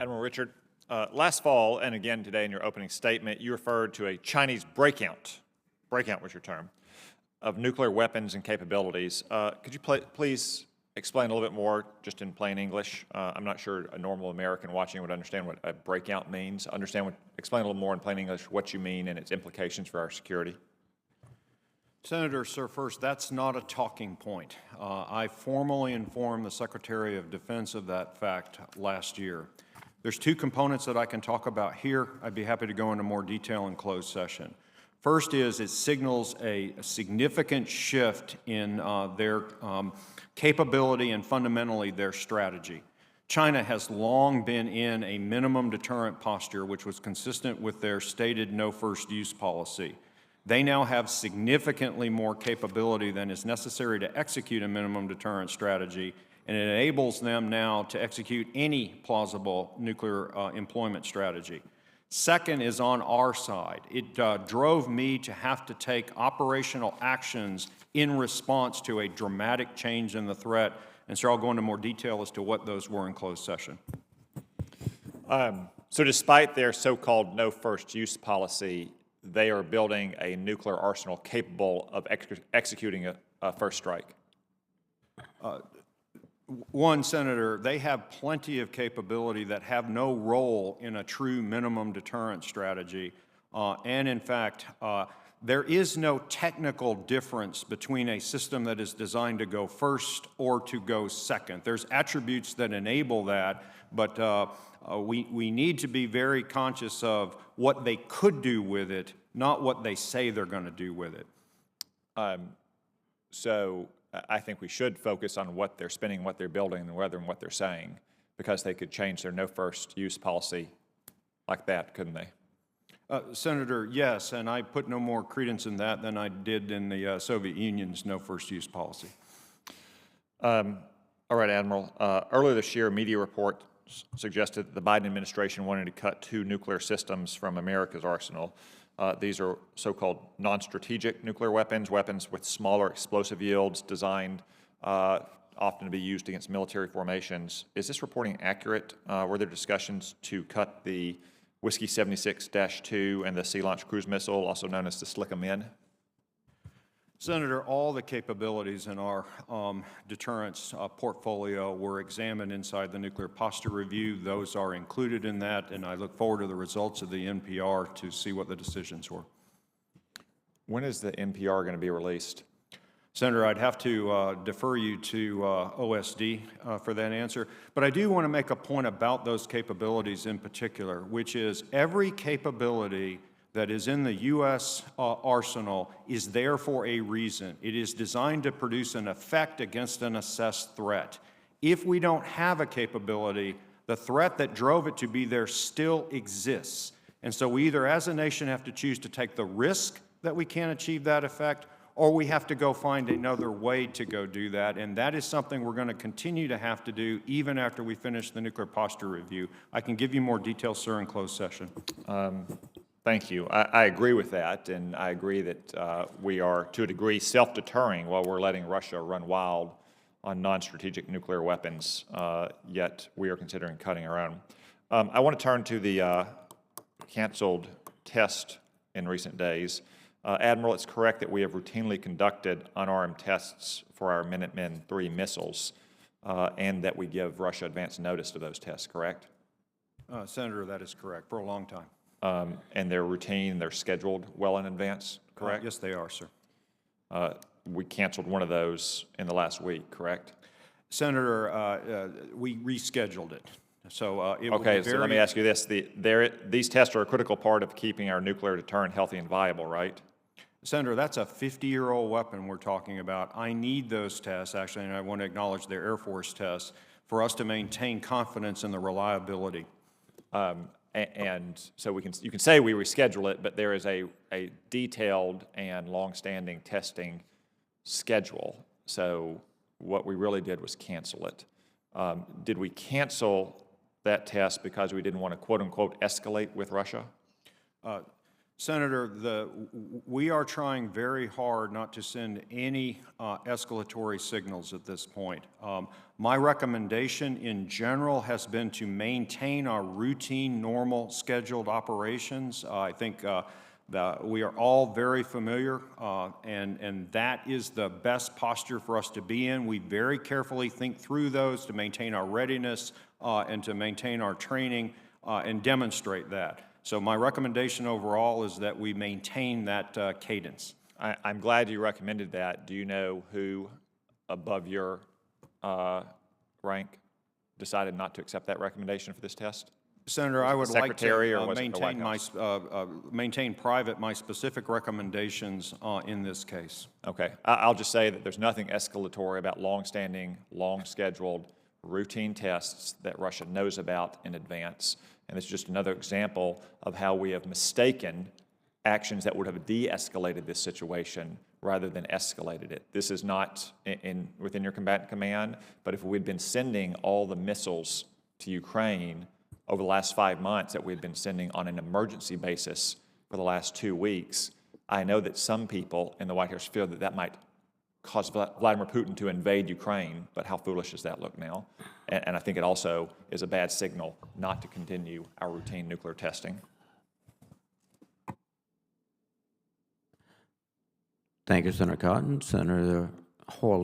Admiral Richard, last fall and again today in your opening statement, you referred to a Chinese breakout was your term, of nuclear weapons and capabilities. Could you please explain a little bit more, just in plain English? I'm not sure a normal American watching would understand what a breakout means. Explain a little more in plain English what you mean and its implications for our security. Senator, sir, first, that's not a talking point. I formally informed the Secretary of Defense of that fact last year. There's two components that I can talk about here. I'd be happy to go into more detail in closed session. First is it signals a significant shift in their capability and fundamentally their strategy. China has long been in a minimum deterrent posture, which was consistent with their stated no first use policy. They now have significantly more capability than is necessary to execute a minimum deterrent strategy, and it enables them now to execute any plausible nuclear employment strategy. Second is on our side. It drove me to have to take operational actions in response to a dramatic change in the threat, and so I'll go into more detail as to what those were in closed session. So despite their so-called no first use policy, they are building a nuclear arsenal capable of executing a first strike? One, Senator, they have plenty of capability that have no role in a true minimum deterrent strategy. And in fact, there is no technical difference between a system that is designed to go first or to go second. There's attributes that enable that, but we need to be very conscious of what they could do with it, not what they say they're going to do with it. So I think we should focus on what they're spending, what they're building, and rather than what they're saying, because they could change their no first use policy like that, couldn't they? Senator, yes, and I put no more credence in that than I did in the Soviet Union's no first use policy. All right, Admiral. Earlier this year, a media report suggested that the Biden administration wanted to cut 2 nuclear systems from America's arsenal. These are so-called non-strategic nuclear weapons, weapons with smaller explosive yields designed often to be used against military formations. Is this reporting accurate? Were there discussions to cut the Whiskey 76-2 and the Sea-Launched Cruise Missile, also known as the Slick-em-In? Senator, all the capabilities in our deterrence portfolio were examined inside the Nuclear Posture Review. Those are included in that, and I look forward to the results of the NPR to see what the decisions were. When is the NPR going to be released? Senator, I'd have to defer you to OSD for that answer, but I do want to make a point about those capabilities in particular, which is every capability that is in the U.S. arsenal is there for a reason. It is designed to produce an effect against an assessed threat. If we don't have a capability, the threat that drove it to be there still exists. And so we either as a nation have to choose to take the risk that we can't achieve that effect, or we have to go find another way to go do that, and that is something we're going to continue to have to do even after we finish the Nuclear Posture Review. I can give you more details, sir, in closed session. Thank you. I agree with that, and I agree that we are, to a degree, self-deterring while we're letting Russia run wild on non-strategic nuclear weapons, yet we are considering cutting our own. I want to turn to the canceled test in recent days. Admiral, it's correct that we have routinely conducted unarmed tests for our Minuteman III missiles, and that we give Russia advance notice to those tests, correct? Senator, that is correct, for a long time. And they're routine, they're scheduled well in advance, correct? Yes, they are, sir. We canceled one of those in the last week, correct? Senator, we rescheduled it. So okay, so let me ask you this. These tests are a critical part of keeping our nuclear deterrent healthy and viable, right? Senator, that's a 50-year-old weapon we're talking about. I need those tests, actually, and I want to acknowledge their Air Force tests, for us to maintain confidence in the reliability. And so you can say we reschedule it, but there is a detailed and long-standing testing schedule. So what we really did was cancel it. Did we cancel that test because we didn't want to, quote-unquote, escalate with Russia? Senator, we are trying very hard not to send any escalatory signals at this point. My recommendation in general has been to maintain our routine, normal, scheduled operations. I think that we are all very familiar, and that is the best posture for us to be in. We very carefully think through those to maintain our readiness and to maintain our training and demonstrate that. So my recommendation overall is that we maintain that cadence. I'm glad you recommended that. Do you know who above your rank decided not to accept that recommendation for this test? Senator, I would like Secretary, or to was it the White maintain private my specific recommendations in this case. Okay. I'll just say that there's nothing escalatory about long-standing, long-scheduled, routine tests that Russia knows about in advance. And it's just another example of how we have mistaken actions that would have de-escalated this situation rather than escalated it. This is not within your combatant command, but if we'd been sending all the missiles to Ukraine over the last 5 months that we've been sending on an emergency basis for the last 2 weeks, I know that some people in the White House feel that that might cause Vladimir Putin to invade Ukraine, but how foolish does that look now? And I think it also is a bad signal not to continue our routine nuclear testing. Thank you, Senator Cotton. Senator Hoyle.